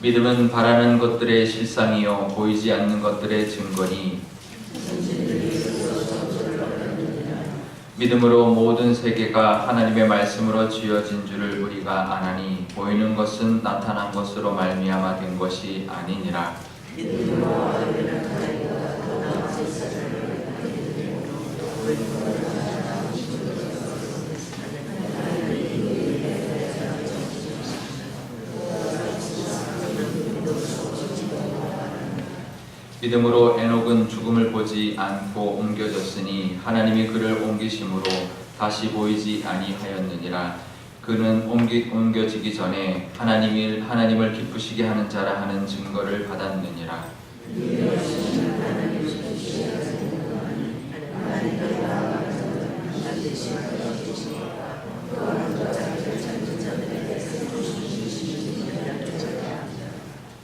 믿음은 바라는 것들의 실상이요 보이지 않는 것들의 증거니 믿음으로 모든 세계가 하나님의 말씀으로 지어진 줄을 우리가 아나니 보이는 것은 나타난 것으로 말미암아 된 것이 아니니라. 믿음으로 에녹은 죽음을 보지 않고 옮겨졌으니 하나님이 그를 옮기심으로 다시 보이지 아니하였느니라. 그는 옮겨지기 전에 하나님을 기쁘시게 하는 자라 하는 증거를 받았느니라.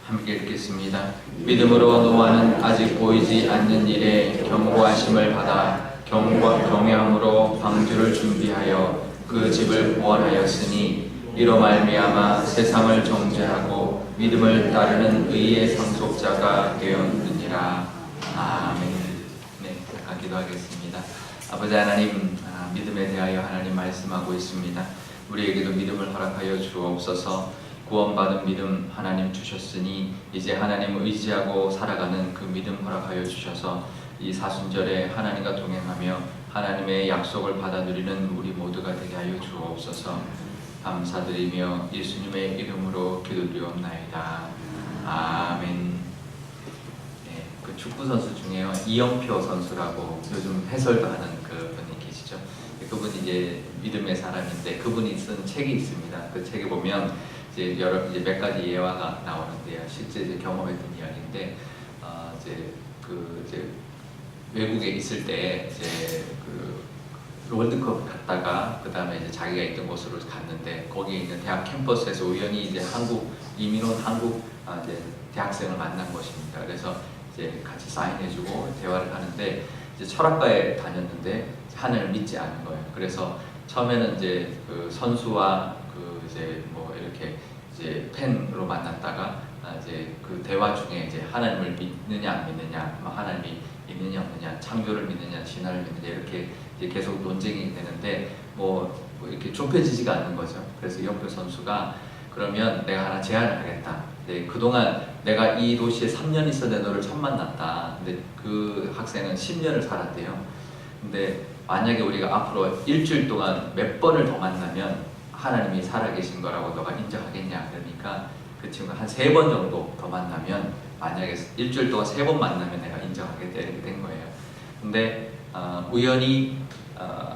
함께 읽겠습니다. 믿음으로 노아는 아직 보이지 않는 일에 경고하심을 받아 경외함으로 방주를 준비하여 그 집을 구원하였으니 이로 말미암아 세상을 정죄하고 믿음을 따르는 의의 상속자가 되었느니라. 아멘. 네, 잠깐 기도하겠습니다. 아버지 하나님, 믿음에 대하여 하나님 말씀하고 있습니다. 우리에게도 믿음을 허락하여 주옵소서. 구원받은 믿음 하나님 주셨으니 이제 하나님을 의지하고 살아가는 그 믿음 허락하여 주셔서 이 사순절에 하나님과 동행하며 하나님의 약속을 받아 누리는 우리 모두가 되게 하여 주옵소서. 감사드리며 예수님의 이름으로 기도드리옵나이다. 아멘. 네, 그 축구 선수 중에요 이영표 선수라고 요즘 해설도 하는 그 분이 계시죠. 그분이 이제 믿음의 사람인데 그분이 쓴 책이 있습니다. 그 책에 보면 이제 몇 가지 예화가 나오는데요. 실제 이제 경험했던 이야기인데, 이제 외국에 있을 때 이제 그 월드컵 갔다가 그 다음에 이제 자기가 있던 곳으로 갔는데 거기에 있는 대학 캠퍼스에서 우연히 이제 이민 온 한국 이제 대학생을 만난 것입니다. 그래서 이제 같이 사인해주고 대화를 하는데 이제 철학과에 다녔는데 하나님을 믿지 않은 거예요. 그래서 처음에는 이제 그 선수와 그 이제 뭐 이렇게 이제 팬으로 만났다가 이제 그 대화 중에 이제 하나님을 믿느냐 안 믿느냐, 하나님이 있느냐 없느냐, 창조를 믿느냐, 진화를 믿느냐 이렇게 이제 계속 논쟁이 되는데 뭐 이렇게 좁혀지지가 않는 거죠. 그래서 이영표 선수가 그러면 내가 하나 제안을 하겠다. 네, 그동안 내가 이 도시에 3년 있었는데 너를 처음 만났다. 근데 그 학생은 10년을 살았대요. 근데 만약에 우리가 앞으로 일주일 동안 몇 번을 더 만나면 하나님이 살아계신 거라고 너가 인정하겠냐? 그러니까 그 친구가 한 3번 정도 더 만나면 만약에 일주일 동안 3번 만나면 내가 인정하겠다 이렇게 된 거예요. 근데 우연히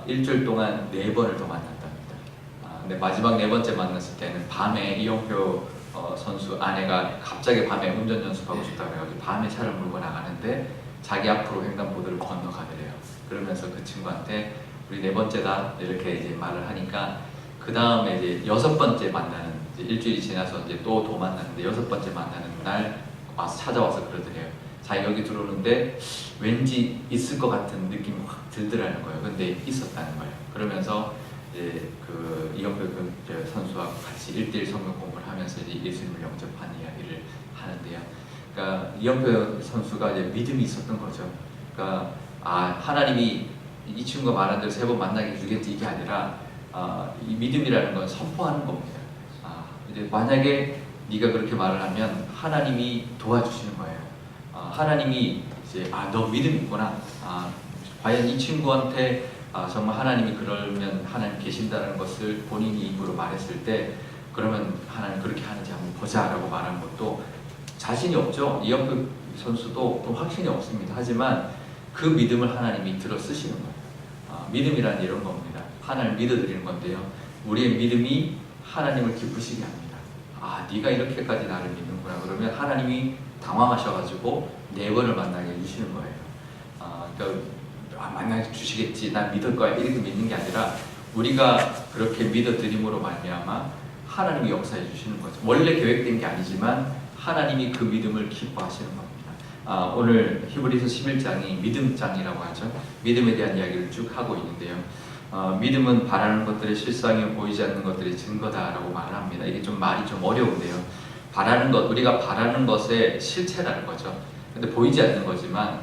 일주일 동안 4번을 더 만났답니다. 근데 마지막 4번째 만났을 때는 밤에 이영표 선수 아내가 갑자기 밤에 운전 연습하고 싶다고 해가지고 밤에 차를 몰고 나가는데 자기 앞으로 횡단보도를 건너가더래요. 그러면서 그 친구한테 우리 4번째다 이렇게 이제 말을 하니까 그 다음에 이제 6번째 만나는 이제 일주일이 지나서 이제 또 만났는데 6번째 만나는 날 와서 찾아와서 그러더래요. 자 여기 들어오는데 왠지 있을 것 같은 느낌이 확 들더라는 거예요. 근데 있었다는 거예요. 그러면서 이제 그 이영표 선수와 같이 1:1 성경 공부를 하면서 이제 예수님을 영접한 이야기를 하는데요. 그러니까 이영표 선수가 이제 믿음이 있었던 거죠. 그러니까 하나님이 이 친구가 말한 대로 3번 만나게 해주겠지 이게 아니라 이 믿음이라는 건 선포하는 겁니다. 이제 만약에 네가 그렇게 말을 하면 하나님이 도와주시는 거예요. 하나님이 이제 너 믿음 있구나. 과연 이 친구한테 정말 하나님이 그러면 하나님 계신다는 것을 본인이 입으로 말했을 때 그러면 하나님 그렇게 하는지 한번 보자라고 말한 것도 자신이 없죠. 이영표 선수도 또 확신이 없습니다. 하지만 그 믿음을 하나님이 들어 쓰시는 거예요. 믿음이란 이런 겁니다. 하나님을 믿어드리는 건데요. 우리의 믿음이 하나님을 기쁘시게 합니다. 네가 이렇게까지 나를 믿는구나. 그러면 하나님이 당황하셔가지고 4번을 만나게 해주시는 거예요. 그러니까 만나게 주시겠지, 난 믿을 거야 이렇게 믿는 게 아니라 우리가 그렇게 믿어드림으로 말미암아 하나님이 역사해 주시는 거죠. 원래 계획된 게 아니지만 하나님이 그 믿음을 기뻐하시는 겁니다. 오늘 히브리서 11장이 믿음장이라고 하죠. 믿음에 대한 이야기를 쭉 하고 있는데요. 믿음은 바라는 것들의 실상이 보이지 않는 것들의 증거다라고 말을 합니다. 이게 좀 말이 좀 어려운데요. 바라는 것, 우리가 바라는 것의 실체라는 거죠. 근데 보이지 않는 거지만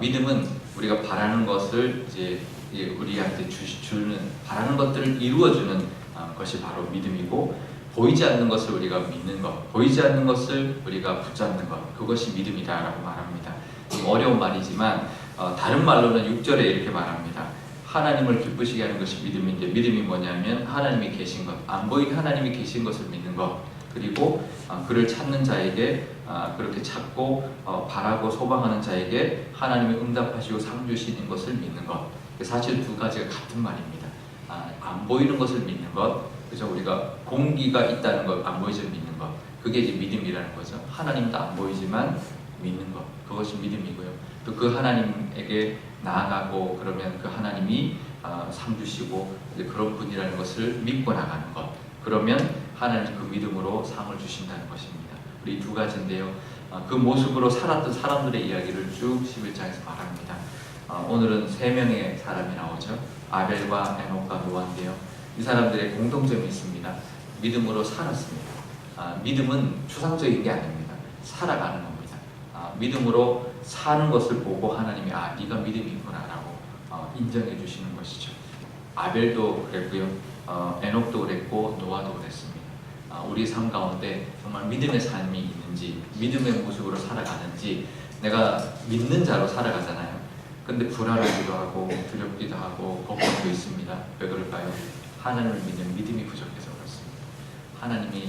믿음은 우리가 바라는 것을 이제 우리한테 주는 바라는 것들을 이루어주는 것이 바로 믿음이고, 보이지 않는 것을 우리가 믿는 것, 보이지 않는 것을 우리가 붙잡는 것, 그것이 믿음이다라고 말합니다. 좀 어려운 말이지만 다른 말로는 6절에 이렇게 말합니다. 하나님을 기쁘시게 하는 것이 믿음인데, 믿음이 뭐냐면 하나님이 계신 것, 안 보이는 하나님이 계신 것을 믿는 것, 그리고 그를 찾는 자에게 그렇게 찾고 바라고 소망하는 자에게 하나님이 응답하시고 상 주시는 것을 믿는 것. 사실 두 가지가 같은 말입니다. 안 보이는 것을 믿는 것, 그죠? 우리가 공기가 있다는 것, 안 보이지만 믿는 것, 그게 이제 믿음이라는 거죠. 하나님도 안 보이지만 믿는 것, 그것이 믿음이고요. 또 그 하나님에게 나아가고 그러면 그 하나님이 상 주시고 그런 분이라는 것을 믿고 나가는 것, 그러면 하나님 그 믿음으로 상을 주신다는 것입니다. 우리 두 가지인데요. 그 모습으로 살았던 사람들의 이야기를 쭉 11장에서 말합니다. 오늘은 세 명의 사람이 나오죠. 아벨과 에녹과 노아인데요. 이 사람들의 공통점이 있습니다. 믿음으로 살았습니다. 믿음은 추상적인 게 아닙니다. 살아가는 겁니다. 믿음으로 사는 것을 보고 하나님이 네가 믿음이 있구나라고 인정해 주시는 것이죠. 아벨도 그랬고요. 에녹도 그랬고 노아도 그랬습니다. 우리 삶 가운데 정말 믿음의 삶이 있는지, 믿음의 모습으로 살아가는지, 내가 믿는 자로 살아가잖아요. 근데 불안하기도 하고 두렵기도 하고 걱정도 있습니다. 왜 그럴까요? 하나님을 믿는 믿음이 부족해서 그렇습니다. 하나님이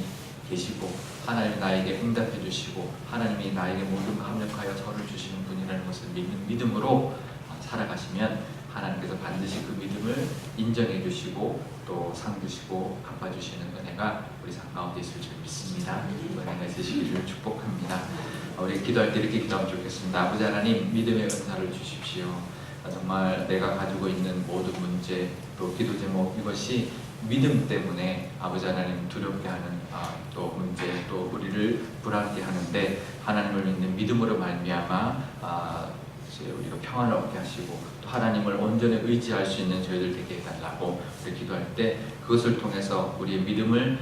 계시고 하나님이 나에게 응답해 주시고 하나님이 나에게 모든 합력하여 저를 주시는 분이라는 것을 믿는 믿음으로 살아가시면 하나님께서 반드시 그 믿음을 인정해 주시고 또 상 주시고 갚아 주시는 은혜가 우리 삶 가운데 있을 줄 믿습니다. 은혜가 있으시기를 축복합니다. 우리 기도할 때 이렇게 기도하면 좋겠습니다. 아버지 하나님, 믿음의 은사를 주십시오. 정말 내가 가지고 있는 모든 문제, 또 기도 제목, 이것이 믿음 때문에 아버지 하나님 두렵게 하는 또 문제, 또 우리를 불안하게 하는데 하나님을 믿는 믿음으로 말미암아 우리가 평안을 얻게 하시고 또 하나님을 온전히 의지할 수 있는 저희들 되게 해달라고 우리 기도할 때 그것을 통해서 우리의 믿음을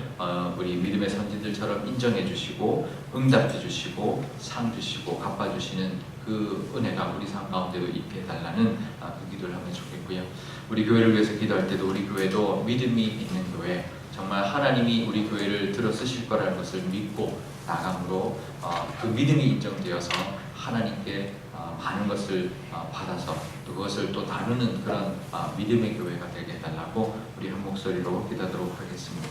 우리 믿음의 선지들처럼 인정해 주시고 응답해 주시고 상 주시고 갚아 주시는 그 은혜가 우리 삶 가운데도 있게 해달라는 그 기도를 하면 좋겠고요. 우리 교회를 위해서 기도할 때도 우리 교회도 믿음이 있는 교회, 정말 하나님이 우리 교회를 들어 쓰실 거라는 것을 믿고 나감으로 그 믿음이 인정되어서 하나님께 많은 것을 받아서 또 그것을 또 나누는 그런 믿음의 교회가 되게 해달라고 우리 한 목소리로 기도하도록 하겠습니다.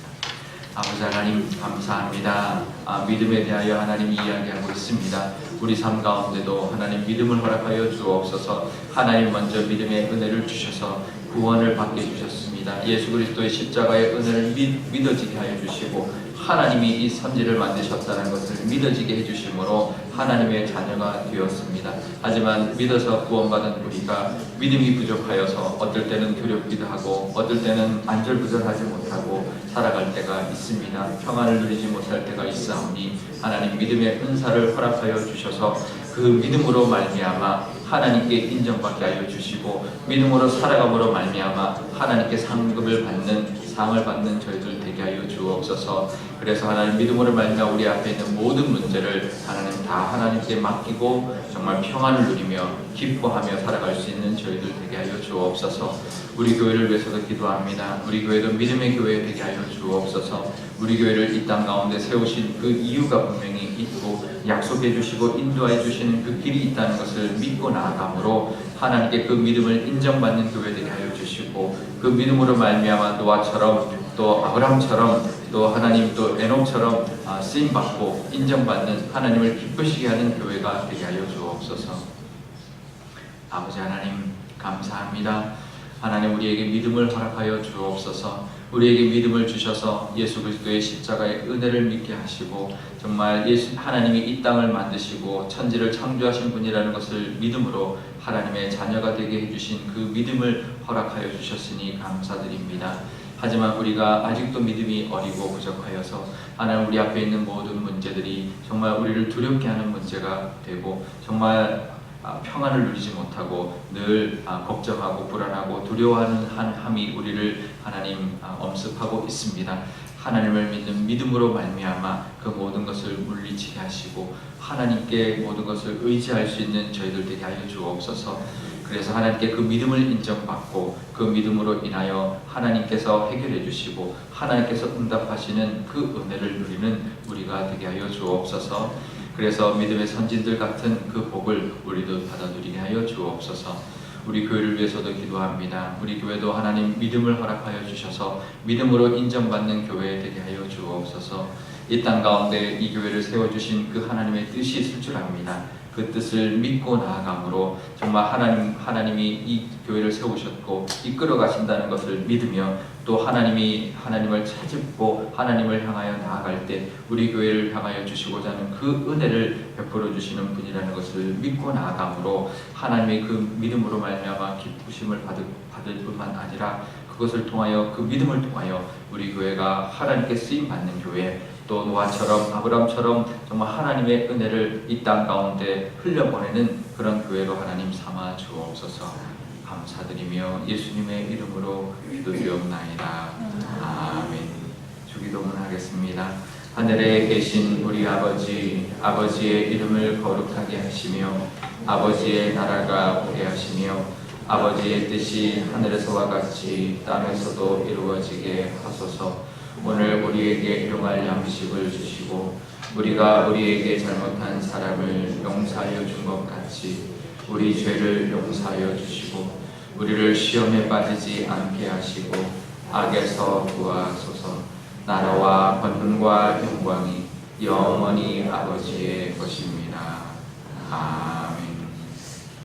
아버지 하나님 감사합니다. 믿음에 대하여 하나님이 이야기하고 있습니다. 우리 삶 가운데도 하나님 믿음을 허락하여 주옵소서. 하나님 먼저 믿음의 은혜를 주셔서 구원을 받게 해주셨습니다. 예수 그리스도의 십자가의 은혜를 믿어지게 하여 주시고 하나님이 이 선지를 만드셨다는 것을 믿어지게 해주심으로 하나님의 자녀가 되었습니다. 하지만 믿어서 구원받은 우리가 믿음이 부족하여서 어떨 때는 두렵기도 하고 어떨 때는 안절부절하지 못하고 살아갈 때가 있습니다. 평안을 누리지 못할 때가 있사오니 하나님 믿음의 은사를 허락하여 주셔서 그 믿음으로 말미암아 하나님께 인정받게 하여 주시고 믿음으로 살아감으로 말미암아 하나님께 상급을 받는 상을 받는 저희들 되게 하여 주옵소서. 그래서 하나님 믿음으로 말미암아 우리 앞에 있는 모든 문제를 하나님 다 하나님께 맡기고 정말 평안을 누리며 기뻐하며 살아갈 수 있는 저희들 되게 하여 주옵소서. 우리 교회를 위해서도 기도합니다. 우리 교회도 믿음의 교회 되게 하여 주옵소서. 우리 교회를 이 땅 가운데 세우신 그 이유가 분명히 있고 약속해 주시고 인도해 주시는 그 길이 있다는 것을 믿고 나아감으로 하나님께 그 믿음을 인정받는 교회 되게 하여 주시고 그 믿음으로 말미암아 노아처럼 또 아브라함처럼 또 하나님 또 에녹처럼 쓰임받고 인정받는 하나님을 기쁘시게 하는 교회가 되게 하여 주옵소서. 아버지 하나님 감사합니다. 하나님 우리에게 믿음을 허락하여 주옵소서. 우리에게 믿음을 주셔서 예수 그리스도의 십자가의 은혜를 믿게 하시고 정말 하나님이 이 땅을 만드시고 천지를 창조하신 분이라는 것을 믿음으로 하나님의 자녀가 되게 해주신 그 믿음을 허락하여 주셨으니 감사드립니다. 하지만 우리가 아직도 믿음이 어리고 부족하여서 하나님 우리 앞에 있는 모든 문제들이 정말 우리를 두렵게 하는 문제가 되고 정말 평안을 누리지 못하고 늘 걱정하고 불안하고 두려워하는 함이 우리를 하나님 엄습하고 있습니다. 하나님을 믿는 믿음으로 말미암아 그 모든 것을 물리치게 하시고 하나님께 모든 것을 의지할 수 있는 저희들 되게 하여 주옵소서. 그래서 하나님께 그 믿음을 인정받고 그 믿음으로 인하여 하나님께서 해결해 주시고 하나님께서 응답하시는 그 은혜를 누리는 우리가 되게 하여 주옵소서. 그래서 믿음의 선진들 같은 그 복을 우리도 받아 누리게 하여 주옵소서. 우리 교회를 위해서도 기도합니다. 우리 교회도 하나님 믿음을 허락하여 주셔서 믿음으로 인정받는 교회 되게 하여 주옵소서. 이 땅 가운데 이 교회를 세워주신 그 하나님의 뜻이 있을 줄 압니다. 그 뜻을 믿고 나아감으로 정말 하나님이 이 교회를 세우셨고 이끌어 가신다는 것을 믿으며 또 하나님을 찾고 하나님을 향하여 나아갈 때 우리 교회를 향하여 주시고자 하는 그 은혜를 베풀어 주시는 분이라는 것을 믿고 나아감으로 하나님의 그 믿음으로 말미암아 기쁘심을 받을 뿐만 아니라 그것을 통하여 그 믿음을 통하여 우리 교회가 하나님께 쓰임 받는 교회 또 노아처럼 아브람처럼 정말 하나님의 은혜를 이 땅 가운데 흘려보내는 그런 교회로 하나님 삼아 주옵소서. 감사드리며 예수님의 이름으로 기도드리옵나이다. 아멘. 주기도문 하겠습니다. 하늘에 계신 우리 아버지, 아버지의 이름을 거룩하게 하시며 아버지의 나라가 오게 하시며 아버지의 뜻이 하늘에서와 같이 땅에서도 이루어지게 하소서. 오늘 우리에게 일용할 양식을 주시고 우리가 우리에게 잘못한 사람을 용서하여 준 것 같이 우리 죄를 용서하여 주시고 우리를 시험에 빠지지 않게 하시고 악에서 구하소서. 나라와 권능과 영광이 영원히 아버지의 것입니다. 아멘.